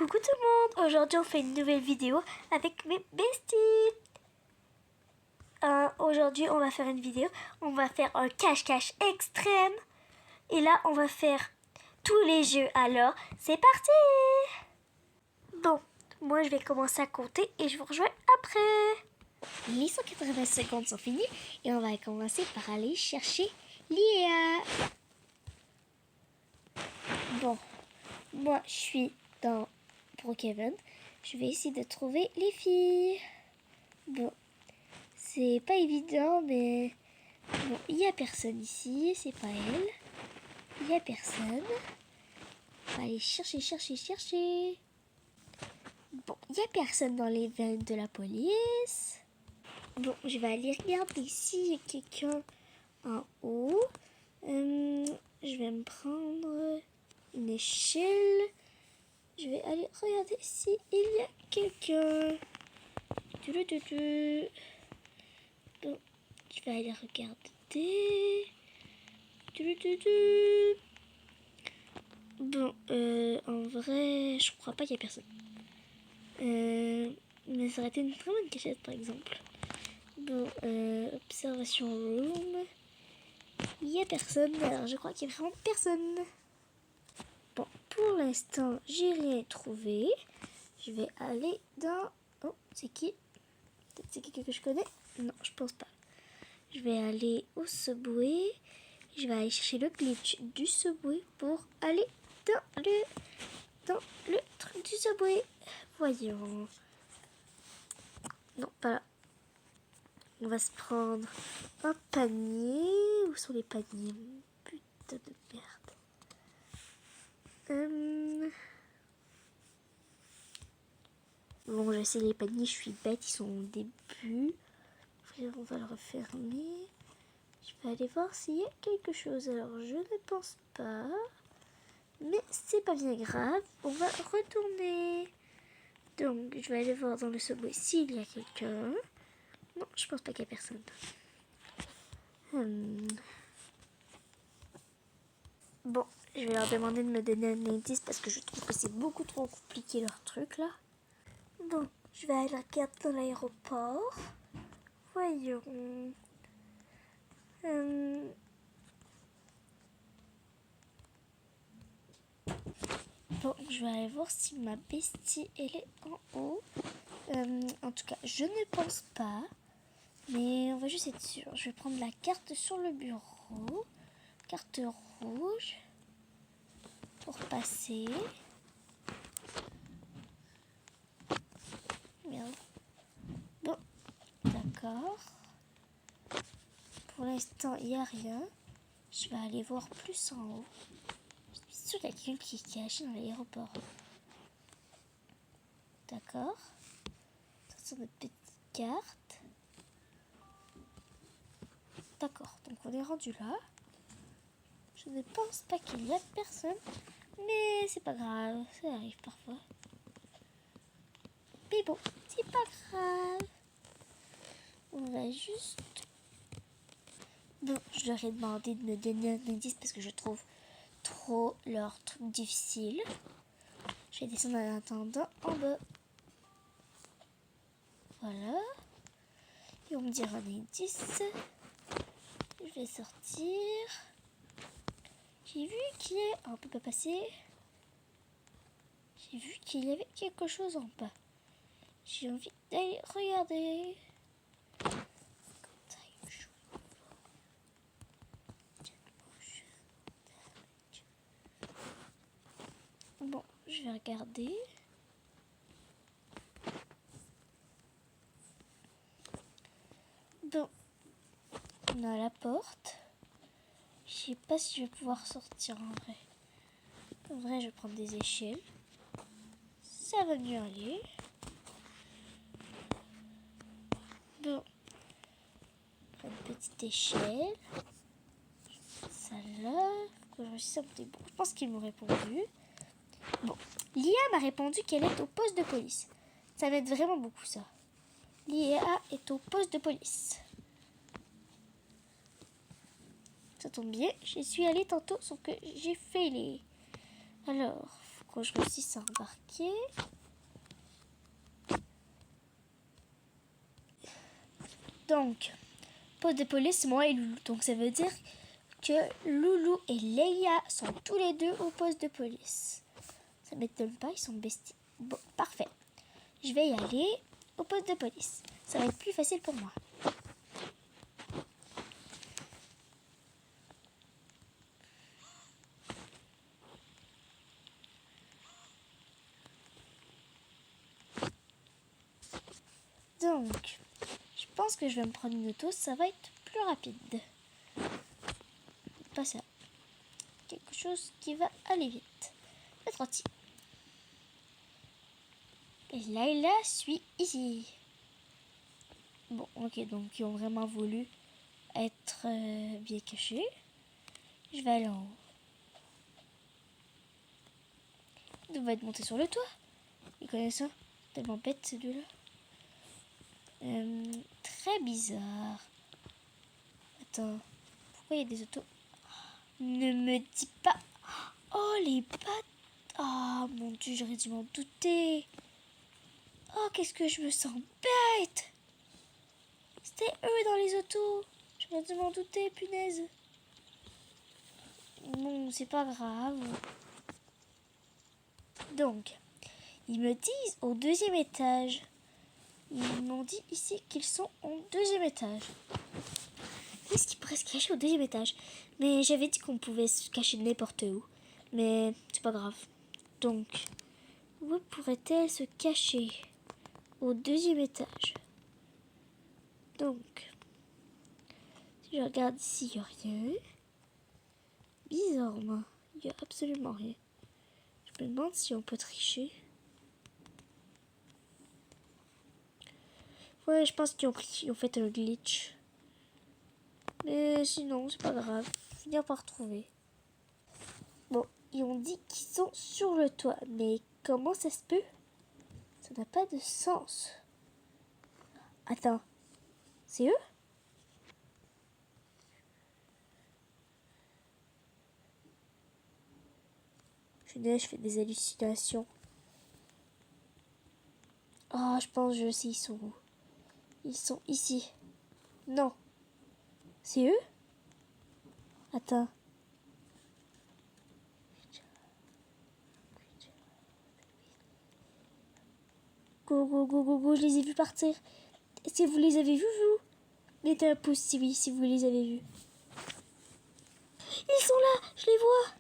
Coucou tout le monde! Aujourd'hui on fait une nouvelle vidéo avec mes besties. Aujourd'hui on va faire une vidéo, on va faire un cache-cache extrême. Et là on va faire tous les jeux, alors c'est parti! Bon, moi je vais commencer à compter et je vous rejoins après. Les 180 secondes sont finies et on va commencer par aller chercher Léa. Bon, moi je suis dans Brookhaven. Je vais essayer de trouver les filles. Bon, c'est pas évident, mais bon, il n'y a personne ici, c'est pas elle. Il n'y a personne. On va aller chercher. Bon, il n'y a personne dans les vannes de la police. Bon, je vais aller regarder s'il y a quelqu'un en haut. Je vais me prendre une échelle. Je vais aller regarder s'il y a quelqu'un. Bon, je vais aller regarder. Bon, en vrai, je crois pas qu'il y a personne. Mais ça aurait été une très bonne cachette, par exemple. Bon, observation room. Il n'y a personne, alors je crois qu'il n'y a vraiment personne. Bon, pour l'instant, j'ai rien trouvé. Je vais aller dans... Oh, c'est qui? Peut-être c'est quelqu'un que je connais? Non, je pense pas. Je vais aller au Subway. Je vais aller chercher le glitch du Subway pour aller dans le truc du Subway. Voyons. Non, pas là. On va se prendre un panier. Où sont les paniers? Putain de merde. Bon, j'ai essayé les paniers, je suis bête, ils sont au début. On va le refermer. Je vais aller voir s'il y a quelque chose. Alors, je ne pense pas. Mais c'est pas bien grave. On va retourner. Donc, je vais aller voir dans le Subway s'il y a quelqu'un. Non, je pense pas qu'il y a personne. Bon, je vais leur demander de me donner un indice parce que je trouve que c'est beaucoup trop compliqué leur truc là. Bon, je vais aller regarder dans l'aéroport. Voyons. Bon, je vais aller voir si ma bestie elle est en haut. En tout cas, je ne pense pas. Mais on va juste être sûr. Je vais prendre la carte sur le bureau. Carte rouge. Pour passer. Merde. Bon, d'accord. Pour l'instant, il n'y a rien. Je vais aller voir plus en haut. Je suis sûre qu'il y a quelqu'un qui est caché dans l'aéroport. D'accord. Sur notre petite carte. D'accord, donc on est rendu là. Je ne pense pas qu'il y a personne. Mais c'est pas grave, ça arrive parfois. Mais bon, c'est pas grave. On va juste... Bon, je leur ai demandé de me donner un indice parce que je trouve trop leur truc difficile. Je vais descendre en attendant en bas. Voilà. Ils vont me dire un indice. Je vais sortir. J'ai vu qu'il y a... Oh, on peut pas passer. J'ai vu qu'il y avait quelque chose en bas. J'ai envie d'aller regarder. Bon, je vais regarder. Bon, on a la porte. Je sais pas si je vais pouvoir sortir en vrai. En vrai, je vais prendre des échelles. Ça va mieux aller. Bon, une petite échelle. Ça là. Faut que je réussisse à monter. Bon, je pense qu'ils m'ont répondu. Bon, Lia m'a répondu qu'elle est au poste de police. Ça m'aide vraiment beaucoup ça. Lia est au poste de police. Ça tombe bien, j'y suis allée tantôt, sauf que j'ai failé. Alors, faut que je réussisse à embarquer. Ok. Donc, poste de police, c'est moi et Loulou. Donc ça veut dire que Loulou et Leia sont tous les deux au poste de police. Ça m'étonne pas, ils sont besties. Bon, parfait. Je vais y aller au poste de police. Ça va être plus facile pour moi. Donc, je pense que je vais me prendre une auto, ça va être plus rapide. Pas ça. Quelque chose qui va aller vite. Le trottier. Et Layla suit ici. Bon, ok, donc ils ont vraiment voulu être bien cachés. Je vais aller en haut. Il devrait être monté sur le toit. Il connaît ça. Tellement bête, ces deux-là. Très bizarre. Attends, pourquoi il y a des autos? Ne me dis pas. Oh, les pattes. Oh, mon Dieu, j'aurais dû m'en douter. Oh, qu'est-ce que je me sens bête. C'était eux dans les autos. J'aurais dû m'en douter, punaise. Bon, c'est pas grave. Donc, ils me disent au 2e étage. Ils m'ont dit ici qu'ils sont au 2e étage. Qu'est-ce qui pourrait se cacher au 2e étage? Mais j'avais dit qu'on pouvait se cacher n'importe où. Mais c'est pas grave. Donc, où pourrait-elle se cacher? Au 2e étage. Donc, si je regarde ici, il n'y a rien. Bizarrement, il n'y a absolument rien. Je me demande si on peut tricher. Ouais, je pense qu'ils ont fait un glitch. Mais sinon, c'est pas grave. Je vais finir par trouver. Bon, ils ont dit qu'ils sont sur le toit. Mais comment ça se peut? Ça n'a pas de sens. Attends, c'est eux? Je fais des hallucinations. Oh, je pense que je sais, ils sont où? Ils sont ici. Non. C'est eux? Attends. Go, go, go, go, go, je les ai vus partir. Est-ce que vous les avez vus, vous? Mettez un pouce si oui, si vous les avez vus. Ils sont là, je les vois.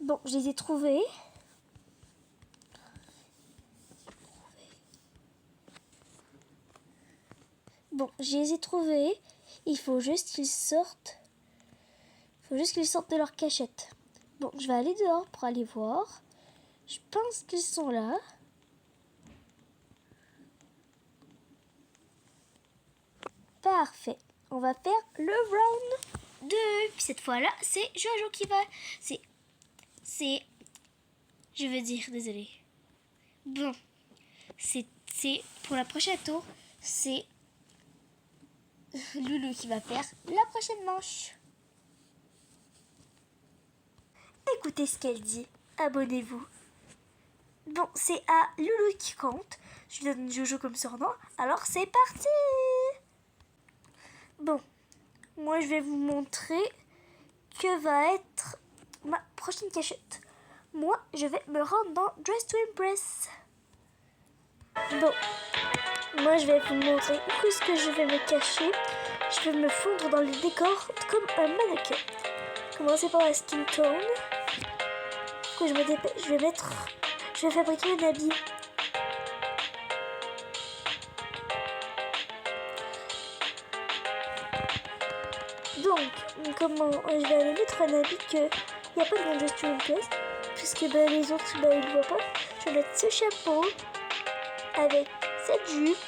Bon, je les ai trouvés. Bon, je les ai trouvés. Il faut juste qu'ils sortent. Il faut juste qu'ils sortent de leur cachette. Bon, je vais aller dehors pour aller voir. Je pense qu'ils sont là. Parfait. On va faire le round 2. Puis cette fois-là, c'est Jojo qui va... C'est... Je veux dire, désolé. Bon. C'est pour la prochaine tour, c'est Loulou qui va faire la prochaine manche. Écoutez ce qu'elle dit. Abonnez-vous. Bon, c'est à Loulou qui compte. Je lui donne Jojo comme surnom. Alors c'est parti. Bon, moi je vais vous montrer que va être ma prochaine cachette. Moi, je vais me rendre dans Dress to Impress. Bon, moi je vais vous montrer où est-ce que je vais me cacher. Je vais me fondre dans le décor comme un mannequin. Commencer par la skin tone. Que je me dépêche, je vais fabriquer un habit. Donc, comment je vais aller mettre un habit que il n'y a pas de Dress to Impress, puisque les autres ils ne voient pas. Je vais mettre ce chapeau avec cette jupe.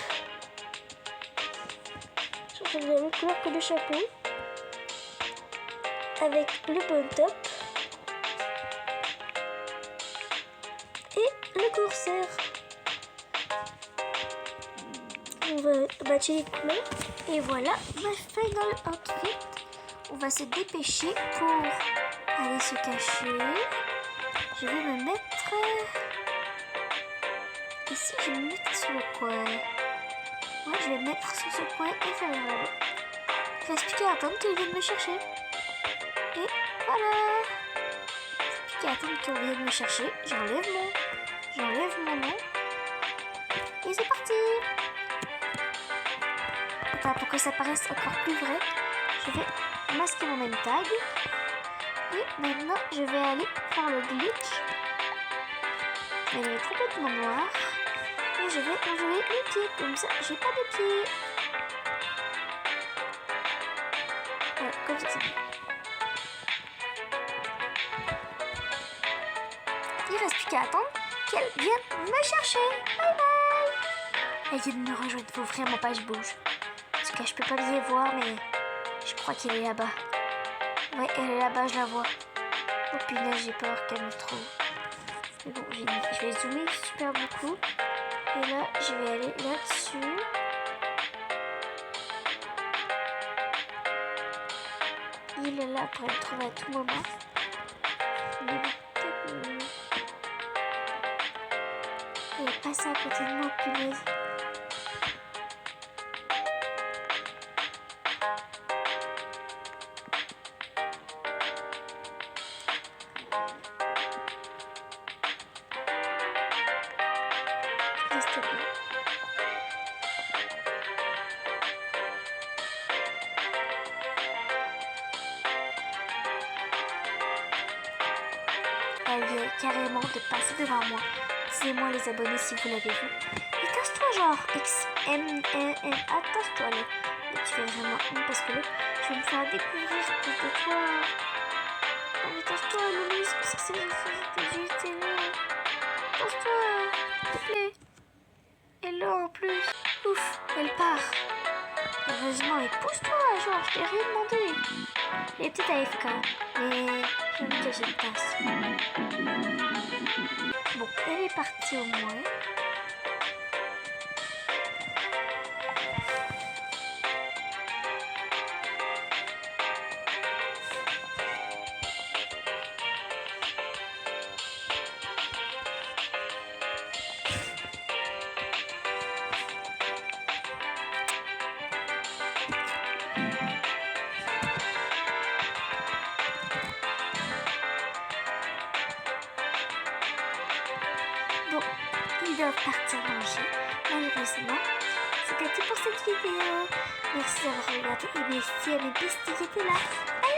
Je vais la même couleur que le chapeau, avec le bon top et le corsaire. on va matcher les couleurs. Et voilà, ma final outfit. On va se dépêcher pour aller se cacher. Je vais me mettre ici, je vais me mettre sur le coin. Ouais, je vais me mettre sur ce coin inférieur là-bas. Il reste plus qu'à attendre qu'ils viennent me chercher. Et voilà. Il reste plus qu'à attendre qu'ils viennent me chercher. J'enlève mon nom. Et c'est parti. Attends, pour que ça paraisse encore plus vrai, je vais masquer mon name tag. Et maintenant, je vais aller faire le glitch. Je vais mettre complètement noir. Et je vais enlever les pieds. Comme ça, j'ai pas de pieds. Voilà, comme ça, c'est bien. Il reste plus qu'à attendre qu'elle vienne me chercher. Bye bye. Elle vient de me rejoindre. Faut vraiment pas que je bouge. Parce que je peux pas bien les voir, mais je crois qu'elle est là-bas. Ouais, elle est là-bas, je la vois. Oh punaise, j'ai peur qu'elle me trouve. Mais bon, je vais zoomer super beaucoup. Et là, je vais aller là-dessus. Il est là pour me trouver à tout moment. Mais peut-être... Il est passé à côté de moi, punaise. Reste bien. Elle vient carrément de passer devant moi. Dites-moi les abonnés si vous l'avez vu. Et casse-toi genre Attache-toi là. Et tu fais vraiment parce que là, je vais me faire découvrir à cause de toi. Oh mais casse-toi Loulou, c'est tes yeux, t'es là. Casse-toi, s'il te plaît. Elle là en plus. Ouf, elle part. Heureusement, mais pousse-toi, genre, je t'ai rien demandé. Elle est peut-être AFK, mais je vais me cacher une tasse. Bon, elle est partie au moins. Bon, ils doivent partir manger. Malheureusement, c'était tout pour cette vidéo. Merci d'avoir regardé et merci à mes besties qui étaient là. Bye!